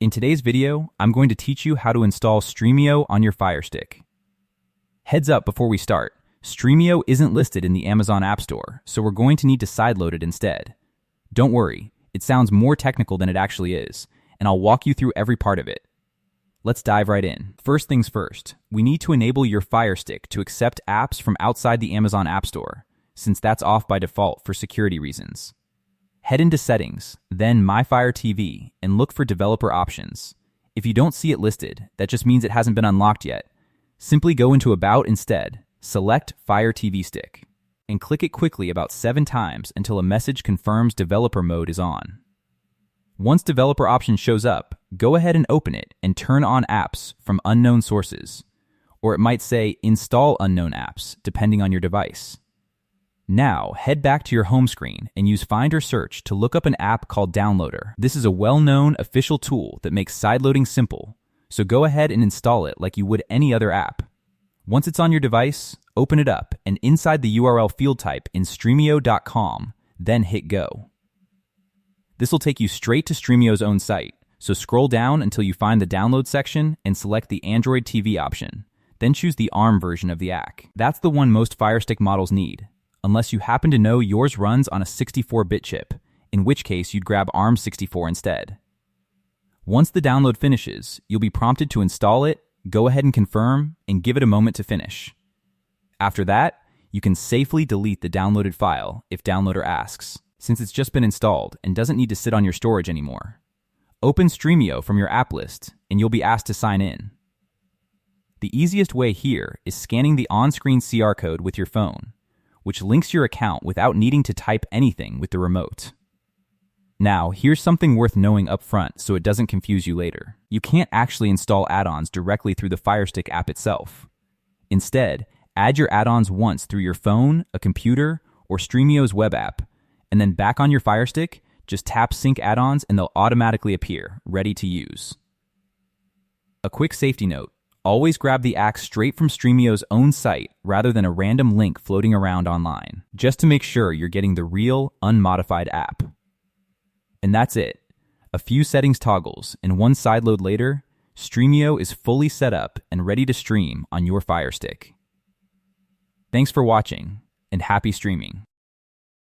In today's video, I'm going to teach you how to install Stremio on your Firestick. Heads up before we start, Stremio isn't listed in the Amazon App Store, so we're going to need to sideload it instead. Don't worry, it sounds more technical than it actually is, and I'll walk you through every part of it. Let's dive right in. First things first, we need to enable your Firestick to accept apps from outside the Amazon App Store, since that's off by default for security reasons. Head into Settings, then My Fire TV, and look for Developer Options. If you don't see it listed, that just means it hasn't been unlocked yet. Simply go into About instead, select Fire TV Stick, and click it quickly about 7 times until a message confirms developer mode is on. Once Developer Option shows up, go ahead and open it and turn on apps from unknown sources, or it might say Install Unknown Apps, depending on your device. Now, head back to your home screen and use Find or Search to look up an app called Downloader. This is a well-known official tool that makes sideloading simple, so go ahead and install it like you would any other app. Once it's on your device, open it up and inside the URL field type in stremio.com, then hit Go. This will take you straight to Stremio's own site, so scroll down until you find the Download section and select the Android TV option. Then choose the ARM version of the app. That's the one most Firestick models need, unless you happen to know yours runs on a 64-bit chip, in which case you'd grab ARM64 instead. Once the download finishes, you'll be prompted to install it, go ahead and confirm, and give it a moment to finish. After that, you can safely delete the downloaded file if Downloader asks, since it's just been installed and doesn't need to sit on your storage anymore. Open Stremio from your app list, and you'll be asked to sign in. The easiest way here is scanning the on-screen QR code with your phone, which links your account without needing to type anything with the remote. Now, here's something worth knowing up front so it doesn't confuse you later. You can't actually install add-ons directly through the Firestick app itself. Instead, add your add-ons once through your phone, a computer, or Stremio's web app, and then back on your Firestick, just tap Sync Add-ons and they'll automatically appear, ready to use. A quick safety note. Always grab the app straight from Stremio's own site rather than a random link floating around online, just to make sure you're getting the real, unmodified app. And that's it. A few settings toggles, and one sideload later, Stremio is fully set up and ready to stream on your Firestick. Thanks for watching, and happy streaming.